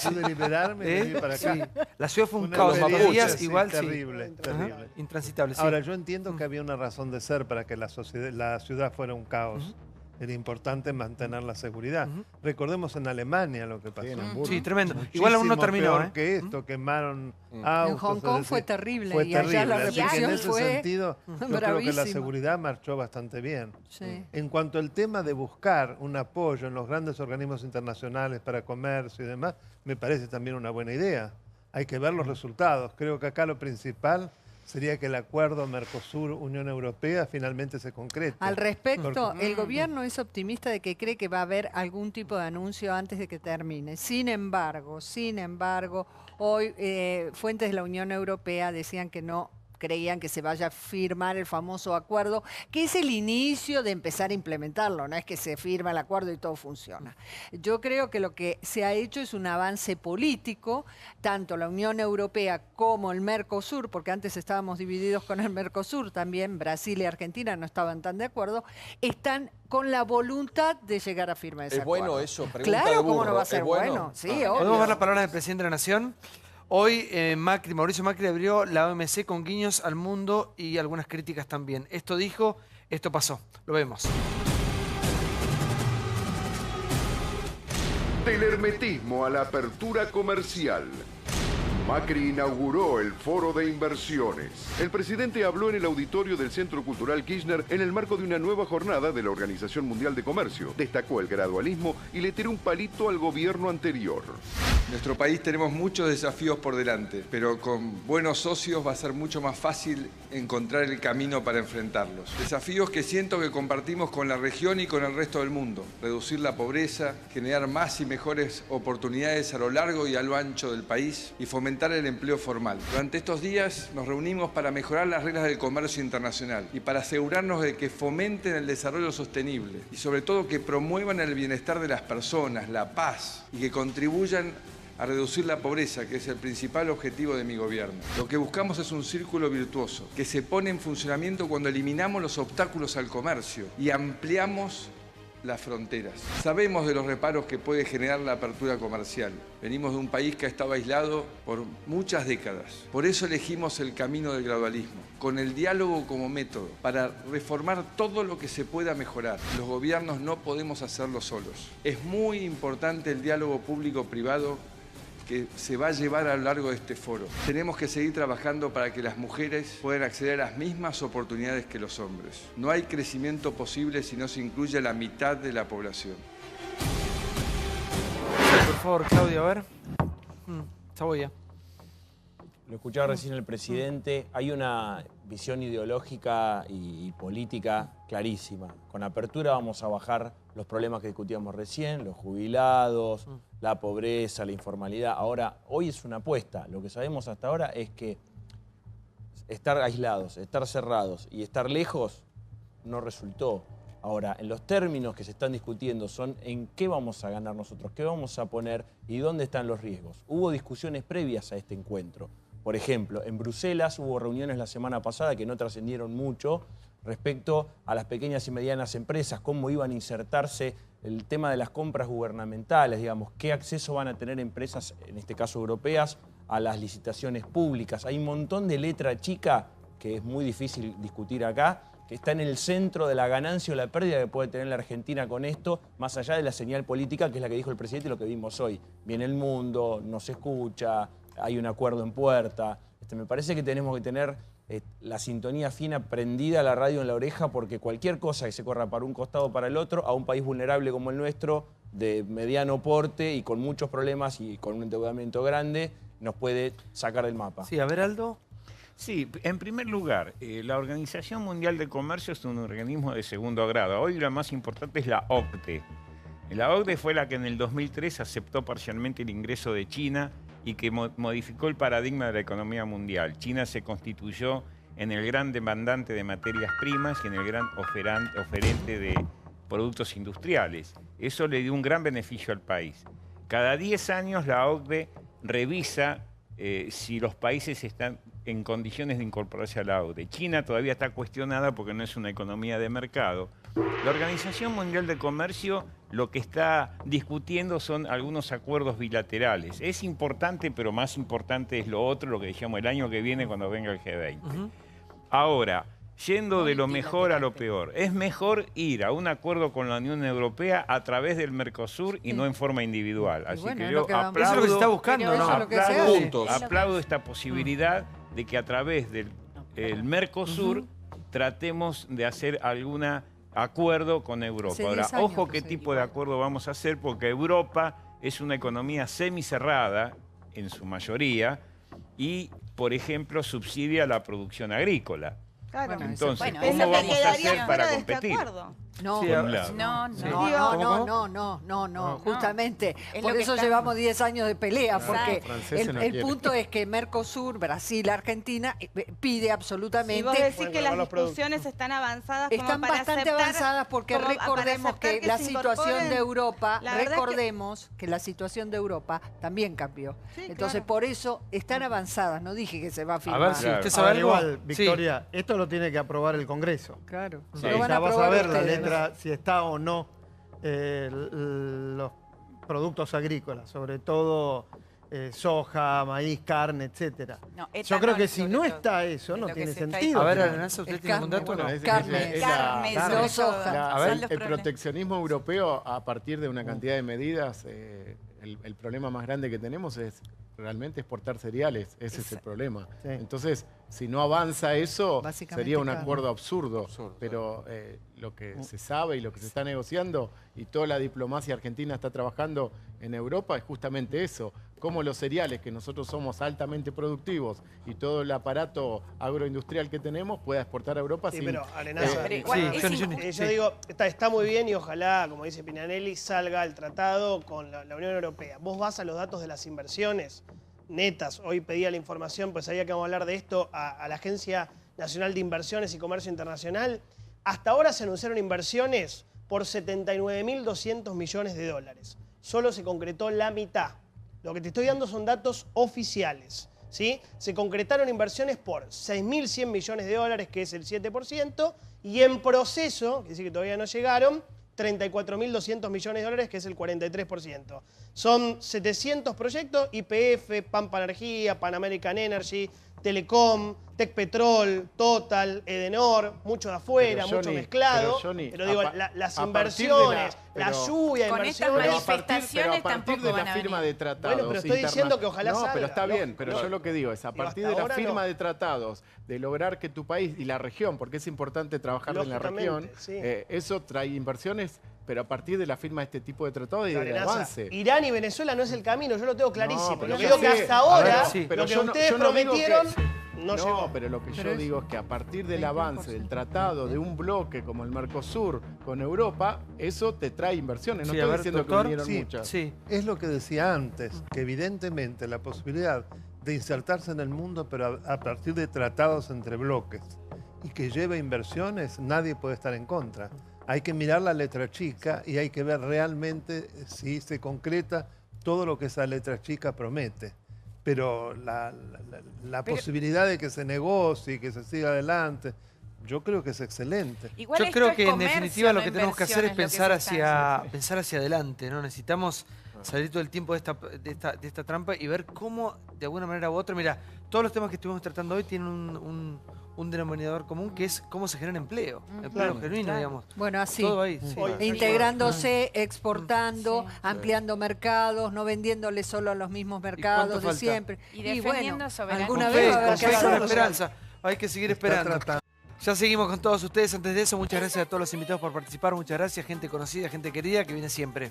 Pude liberarme y venir para acá. Sí. La ciudad fue un Una caos, experiencia, días sí, igual, terrible, sí. terrible. Ajá, intransitable, sí. Ahora, yo entiendo que había una razón de ser para que la ciudad fuera un caos. Era importante mantener la seguridad. Recordemos en Alemania lo que pasó. Sí, tremendo. Igual aún no terminó, Peor ¿eh? que esto, quemaron autos. En Hong es Kong decir, fue terrible, fue y allá la terrible. Así que en represión ese fue sentido, yo creo que la bravísima. seguridad marchó bastante bien. Sí. En cuanto al tema de buscar un apoyo en los grandes organismos internacionales para comercio y demás, me parece también una buena idea. Hay que ver los resultados. Creo que acá lo principal sería que el acuerdo Mercosur-Unión Europea finalmente se concrete. Al respecto, Porque- el gobierno es optimista de que cree que va a haber algún tipo de anuncio antes de que termine. Sin embargo, hoy fuentes de la Unión Europea decían que no creían que se vaya a firmar el famoso acuerdo, que es el inicio de empezar a implementarlo, no es que se firma el acuerdo y todo funciona. Yo creo que lo que se ha hecho es un avance político, tanto la Unión Europea como el Mercosur, porque antes estábamos divididos con el Mercosur, también Brasil y Argentina no estaban tan de acuerdo, están con la voluntad de llegar a firmar ese ¿Es acuerdo. bueno eso? Pregunta Claro, de ¿cómo burro. no va a ser ¿Es bueno? bueno? Sí, Ah. ¿Podemos obvio. ver las palabras del presidente de la Nación? Hoy Mauricio Macri abrió la OMC con guiños al mundo y algunas críticas también. Esto dijo, esto pasó. Lo vemos. Del hermetismo a la apertura comercial. Macri inauguró el Foro de Inversiones. El presidente habló en el auditorio del Centro Cultural Kirchner en el marco de una nueva jornada de la Organización Mundial de Comercio. Destacó el gradualismo y le tiró un palito al gobierno anterior. En nuestro país tenemos muchos desafíos por delante, pero con buenos socios va a ser mucho más fácil encontrar el camino para enfrentarlos. Desafíos que siento que compartimos con la región y con el resto del mundo. Reducir la pobreza, generar más y mejores oportunidades a lo largo y a lo ancho del país y fomentar fomentar el empleo formal. Durante estos días nos reunimos para mejorar las reglas del comercio internacional y para asegurarnos de que fomenten el desarrollo sostenible y sobre todo que promuevan el bienestar de las personas, la paz y que contribuyan a reducir la pobreza, que es el principal objetivo de mi gobierno. Lo que buscamos es un círculo virtuoso, que se pone en funcionamiento cuando eliminamos los obstáculos al comercio y ampliamos las fronteras. Sabemos de los reparos que puede generar la apertura comercial. Venimos de un país que ha estado aislado por muchas décadas. Por eso elegimos el camino del gradualismo, con el diálogo como método, para reformar todo lo que se pueda mejorar. Los gobiernos no podemos hacerlo solos. Es muy importante el diálogo público-privado que se va a llevar a lo largo de este foro. Tenemos que seguir trabajando para que las mujeres puedan acceder a las mismas oportunidades que los hombres. No hay crecimiento posible si no se incluye a la mitad de la población. Por favor, Claudio, a ver. Saboya. Lo escuchaba recién el presidente. Hay una visión ideológica y política clarísima. Con apertura vamos a bajar los problemas que discutíamos recién, los jubilados, la pobreza, la informalidad. Ahora, hoy es una apuesta. Lo que sabemos hasta ahora es que estar aislados, estar cerrados y estar lejos no resultó. Ahora, en los términos que se están discutiendo son en qué vamos a ganar nosotros, qué vamos a poner y dónde están los riesgos. Hubo discusiones previas a este encuentro. Por ejemplo, en Bruselas hubo reuniones la semana pasada que no trascendieron mucho respecto a las pequeñas y medianas empresas, cómo iban a insertarse el tema de las compras gubernamentales, digamos, qué acceso van a tener empresas, en este caso europeas, a las licitaciones públicas. Hay un montón de letra chica que es muy difícil discutir acá, que está en el centro de la ganancia o la pérdida que puede tener la Argentina con esto, más allá de la señal política, que es la que dijo el presidente y lo que vimos hoy. Viene el mundo, no se escucha, hay un acuerdo en puerta. Me parece que tenemos que tener la sintonía fina prendida, la radio en la oreja, porque cualquier cosa que se corra para un costado o para el otro, a un país vulnerable como el nuestro, de mediano porte y con muchos problemas y con un endeudamiento grande, nos puede sacar del mapa. Sí, a ver, Aldo. Sí, en primer lugar, la Organización Mundial de Comercio es un organismo de segundo grado. Hoy la más importante es la OCDE. La OCDE fue la que en el 2003 aceptó parcialmente el ingreso de China y que modificó el paradigma de la economía mundial. China se constituyó en el gran demandante de materias primas y en el gran oferente de productos industriales. Eso le dio un gran beneficio al país. Cada 10 años la OCDE revisa si los países están en condiciones de incorporarse a la OCDE. China todavía está cuestionada porque no es una economía de mercado. La Organización Mundial de Comercio lo que está discutiendo son algunos acuerdos bilaterales. Es importante, pero más importante es lo otro, lo que decíamos el año que viene cuando venga el G20. Ahora, yendo de lo mejor a lo peor, es mejor ir a un acuerdo con la Unión Europea a través del Mercosur y no en forma individual. Así bueno, que yo aplaudo, eso es lo que se está buscando, ¿no? Aplaudo esta posibilidad de que a través del Mercosur tratemos de hacer alguna acuerdo con Europa. Ahora, ojo qué tipo de acuerdo vamos a hacer, porque Europa es una economía semicerrada, en su mayoría, y, por ejemplo, subsidia la producción agrícola. Claro. Entonces, Bueno, ¿cómo vamos a hacer para competir? No, Sí, no, justamente. Por eso llevamos 10 años de pelea, porque el punto es que Mercosur, Brasil, Argentina, pide absolutamente... Y vos decís que las discusiones están avanzadas como están para bastante aceptar, avanzadas porque recordemos que la situación de Europa, que la situación de Europa también cambió. Entonces, por eso están avanzadas. No dije que se va a firmar. A ver si usted sabe algo. Igual, Victoria, esto lo tiene que aprobar el Congreso. Claro. Lo van a vas a ver la letra, si está o no los productos agrícolas, sobre todo soja, maíz, carne, etcétera. No, yo creo que si no está eso, no tiene sentido. A ver, Arenaza, ¿usted tiene un dato? Carne, no soja. A ver, el proteccionismo europeo, a partir de una cantidad de medidas, el problema más grande que tenemos es realmente exportar cereales. Ese es el problema. Sí. Entonces, si no avanza eso, sería un acuerdo absurdo. Pero lo que se sabe y lo que se está negociando y toda la diplomacia argentina está trabajando en Europa es justamente eso. Cómo los cereales, que nosotros somos altamente productivos, y todo el aparato agroindustrial que tenemos, pueda exportar a Europa sin... pero Arenaza, yo digo, está muy bien y ojalá, como dice Pinanelli, salga el tratado con la Unión Europea. Vos vas a los datos de las inversiones. netas. Hoy pedía la información, pues sabía que vamos a hablar de esto, a la Agencia Nacional de Inversiones y Comercio Internacional. Hasta ahora se anunciaron inversiones por 79.200 millones de dólares. Solo se concretó la mitad. Lo que te estoy dando son datos oficiales, ¿sí? Se concretaron inversiones por 6.100 millones de dólares, que es el 7%, y en proceso, que decir que todavía no llegaron, 34.200 millones de dólares, que es el 43%. Son 700 proyectos, YPF, Pampa Energía, Pan American Energy, Telecom, Tecpetrol, Total, Edenor, mucho de afuera, Pero, mucho Johnny, mezclado. Johnny, pero digo, las inversiones, la lluvia de con estas inversiones. manifestaciones tampoco van a firma de tratados. Bueno, pero estoy diciendo que ojalá salga. No, pero está bien, pero No. yo lo que digo es, a partir de la firma de tratados, de lograr que tu país y la región, porque es importante trabajar en la región, sí. eso trae inversiones, pero a partir de la firma de este tipo de tratados y del avance. Irán y Venezuela no es el camino, yo lo tengo clarísimo. No, pero lo que yo digo que sé. hasta ahora, A ver, pero lo que yo no- ustedes yo no digo que- prometieron, no llegó. pero lo que yo digo es que a partir del avance del tratado de un bloque como el Mercosur con Europa, eso te trae inversiones. No Sí, a estoy ver, diciendo doctor. que vinieron Sí, muchas. Es lo que decía antes, que evidentemente la posibilidad de insertarse en el mundo, pero a partir de tratados entre bloques, y que lleve inversiones, nadie puede estar en contra. Hay que mirar la letra chica y hay que ver realmente si se concreta todo lo que esa letra chica promete. Pero la posibilidad de que se negocie, que se siga adelante, yo creo que es excelente. Igual Yo esto creo es que en comercio, definitiva lo no que tenemos que hacer es inversiones, lo que se pensar hacia adelante, ¿no? Necesitamos salir todo el tiempo de esta trampa y ver cómo, de alguna manera u otra, mira, todos los temas que estuvimos tratando hoy tienen un denominador común, que es cómo se genera empleo. Empleo genuino, digamos. Bueno, así. Todo ahí. Sí. Integrándose, exportando, ampliando mercados, no vendiéndole solo a los mismos mercados de falta? siempre. Y defendiendo soberanía. alguna Con vez fe, va a haber con que fe, con hacerlo. esperanza. Hay que seguir esperando. Ya seguimos con todos ustedes. Antes de eso, muchas gracias a todos los invitados por participar. Muchas gracias, gente conocida, gente querida, que viene siempre.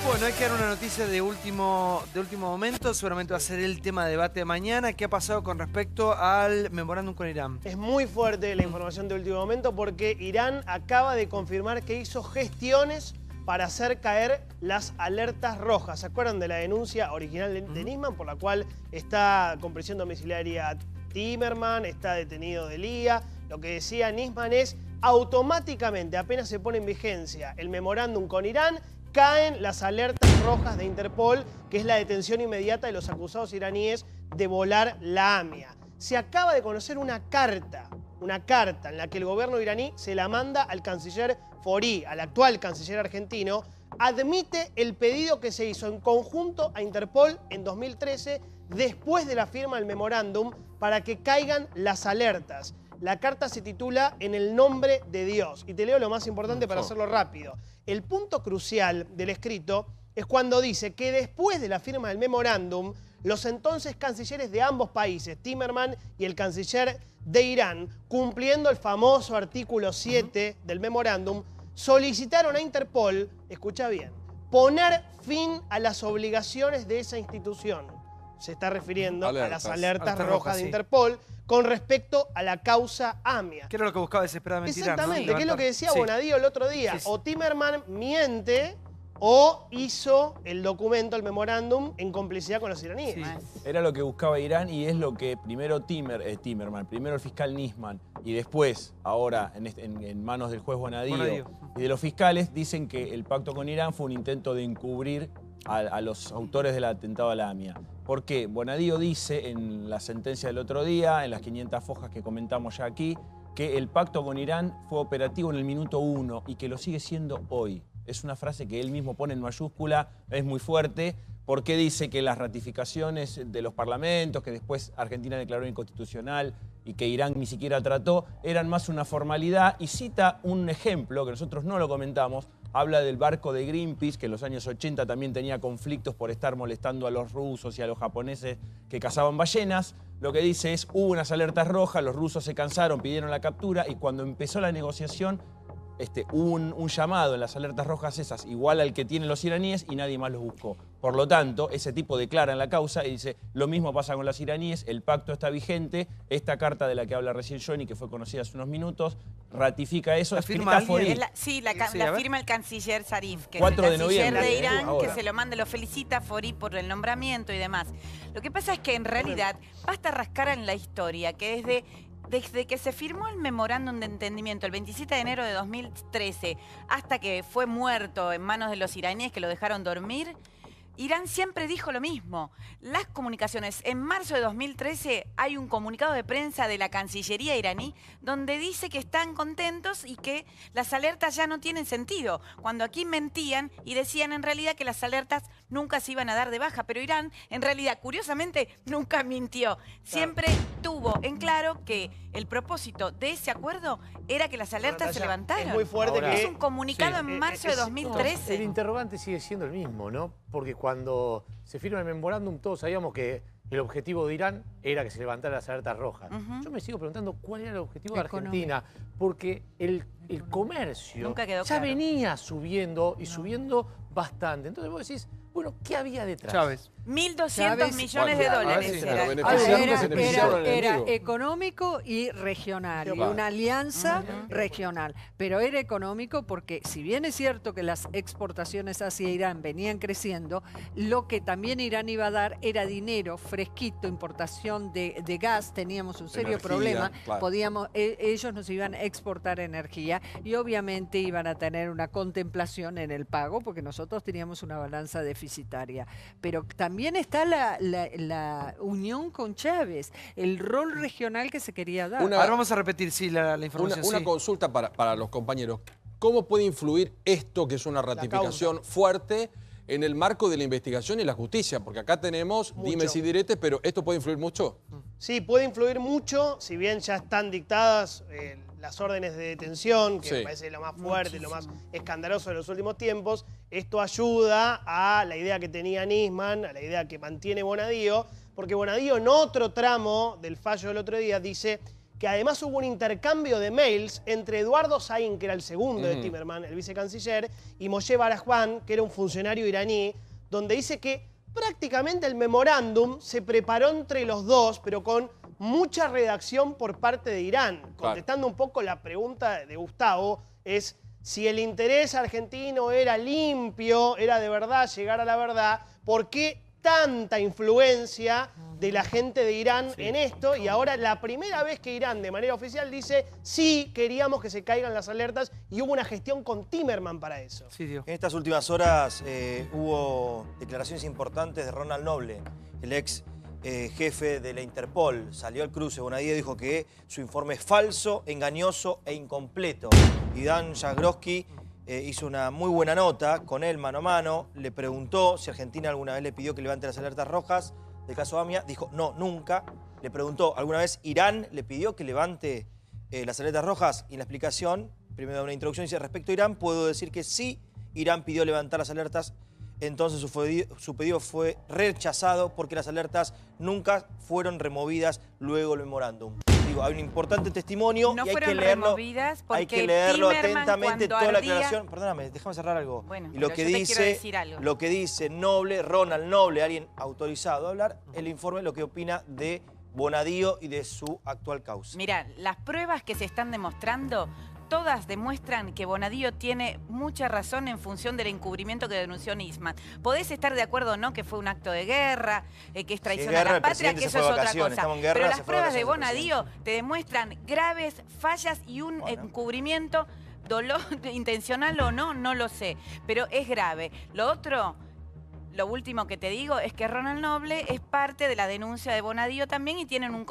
Bueno, hay que dar una noticia de último momento. Seguramente va a ser el tema de debate de mañana. ¿Qué ha pasado con respecto al memorándum con Irán? Es muy fuerte la información de último momento porque Irán acaba de confirmar que hizo gestiones para hacer caer las alertas rojas. ¿Se acuerdan de la denuncia original de Nisman por la cual está con prisión domiciliaria Timerman, está detenido Delia? Lo que decía Nisman es, automáticamente, apenas se pone en vigencia el memorándum con Irán, caen las alertas rojas de Interpol, que es la detención inmediata de los acusados iraníes de volar la AMIA. Se acaba de conocer una carta en la que el gobierno iraní se la manda al canciller Fauri, al actual canciller argentino, admite el pedido que se hizo en conjunto a Interpol en 2013, después de la firma del memorándum, para que caigan las alertas. La carta se titula En el nombre de Dios. Y te leo lo más importante para hacerlo rápido. El punto crucial del escrito es cuando dice que después de la firma del memorándum, los entonces cancilleres de ambos países, Timerman y el canciller de Irán, cumpliendo el famoso artículo 7 del memorándum, solicitaron a Interpol, escucha bien, poner fin a las obligaciones de esa institución. Se está refiriendo a las alertas rojas de Interpol con respecto a la causa AMIA. ¿Qué era lo que buscaba desesperadamente Irán? Exactamente, ¿no? que es lo que decía Bonadío el otro día. Sí, sí. O Timerman miente o hizo el documento, el memorándum, en complicidad con los iraníes. Era lo que buscaba Irán y es lo que primero Timerman, primero el fiscal Nisman y después, ahora en manos del juez Bonadío y de los fiscales, dicen que el pacto con Irán fue un intento de encubrir a los autores del atentado a la AMIA. ¿Por qué? Bonadío dice en la sentencia del otro día, en las 500 fojas que comentamos ya aquí, que el pacto con Irán fue operativo en el minuto 1 y que lo sigue siendo hoy. Es una frase que él mismo pone en mayúscula, es muy fuerte, porque dice que las ratificaciones de los parlamentos, que después Argentina declaró inconstitucional y que Irán ni siquiera trató, eran más una formalidad, y cita un ejemplo que nosotros no lo comentamos. Habla del barco de Greenpeace, que en los años 80 también tenía conflictos por estar molestando a los rusos y a los japoneses que cazaban ballenas. Lo que dice es, hubo unas alertas rojas, los rusos se cansaron, pidieron la captura, y cuando empezó la negociación, hubo un llamado en las alertas rojas esas igual al que tienen los iraníes y nadie más los buscó. Por lo tanto, ese tipo declara en la causa y dice, lo mismo pasa con los iraníes, el pacto está vigente, esta carta de la que habla recién Johnny, que fue conocida hace unos minutos, ratifica eso. ¿La firma alguien? Sí, la firma el canciller Zarif, que 4 es de el canciller noviembre, de Irán, ahora. que se lo manda, lo felicita Fori por el nombramiento y demás. Lo que pasa es que en realidad basta rascar en la historia, que desde que se firmó el memorándum de entendimiento el 27 de enero de 2013 hasta que fue muerto en manos de los iraníes que lo dejaron dormir, Irán siempre dijo lo mismo. Las comunicaciones, en marzo de 2013 hay un comunicado de prensa de la Cancillería iraní donde dice que están contentos y que las alertas ya no tienen sentido. Cuando aquí mentían y decían en realidad que las alertas nunca se iban a dar de baja, pero Irán en realidad, curiosamente, nunca mintió. Siempre tuvo en claro que el propósito de ese acuerdo era que las alertas se levantaran. Es muy fuerte Ahora, que... Es un comunicado en marzo de 2013. El interrogante sigue siendo el mismo, ¿no? Porque cuando se firma el memorándum todos sabíamos que el objetivo de Irán era que se levantaran las alertas rojas. Yo me sigo preguntando cuál era el objetivo de Argentina, porque el comercio ya venía subiendo y subiendo bastante. Entonces vos decís, bueno, ¿qué había detrás? Chávez. 1.200 millones de dólares. Era económico y regional, y una alianza regional. Pero era económico porque, si bien es cierto que las exportaciones hacia Irán venían creciendo, lo que también Irán iba a dar era dinero fresquito, importación de gas, teníamos un serio problema, ellos nos iban a exportar energía y obviamente iban a tener una contemplación en el pago porque nosotros teníamos una balanza deficitaria. Pero también está la unión con Chávez, el rol regional que se quería dar. Ahora vamos a repetir, la información. Una consulta para los compañeros. ¿Cómo puede influir esto, que es una ratificación fuerte, en el marco de la investigación y la justicia? Porque acá tenemos dimes y diretes, pero ¿esto puede influir mucho? Sí, puede influir mucho, si bien ya están dictadas las órdenes de detención, que me parece lo más fuerte, lo más escandaloso de los últimos tiempos. Esto ayuda a la idea que tenía Nisman, a la idea que mantiene Bonadío, porque Bonadío en otro tramo del fallo del otro día dice que además hubo un intercambio de mails entre Eduardo Sahin, que era el segundo de Timerman, el vicecanciller, y Moshe Barahwan, que era un funcionario iraní, donde dice que prácticamente el memorándum se preparó entre los dos, pero con mucha redacción por parte de Irán. Contestando un poco la pregunta de Gustavo, es si el interés argentino era limpio, era de verdad llegar a la verdad, ¿por qué tanta influencia de la gente de Irán en esto? Y ahora la primera vez que Irán de manera oficial dice sí, queríamos que se caigan las alertas y hubo una gestión con Timerman para eso. En estas últimas horas hubo declaraciones importantes de Ronald Noble, el ex jefe de la Interpol. Salió al cruce Bonadío y dijo que su informe es falso, engañoso e incompleto. Y Dan Jagroski hizo una muy buena nota con él mano a mano, le preguntó si Argentina alguna vez le pidió que levante las alertas rojas del caso AMIA, dijo no, nunca. Le preguntó, ¿alguna vez Irán le pidió que levante las alertas rojas? Y en la explicación, primero da una introducción, dice, respecto a Irán, puedo decir que sí, Irán pidió levantar las alertas, entonces su pedido fue rechazado porque las alertas nunca fueron removidas luego del memorándum. Digo, hay un importante testimonio y hay que leerlo, atentamente, toda la declaración. Perdóname, déjame cerrar algo. Bueno, y lo que dice Noble, Ronald Noble, alguien autorizado a hablar, el informe, lo que opina de Bonadío y de su actual causa. Mira, las pruebas que se están demostrando todas demuestran que Bonadío tiene mucha razón en función del encubrimiento que denunció Nisman. Podés estar de acuerdo o no que fue un acto de guerra, que es traición a la patria, que eso es otra cosa. Pero las pruebas de Bonadío te demuestran graves fallas y un encubrimiento, dolor intencional o no, no lo sé, pero es grave. Lo otro, lo último que te digo es que Ronald Noble es parte de la denuncia de Bonadío también y tienen un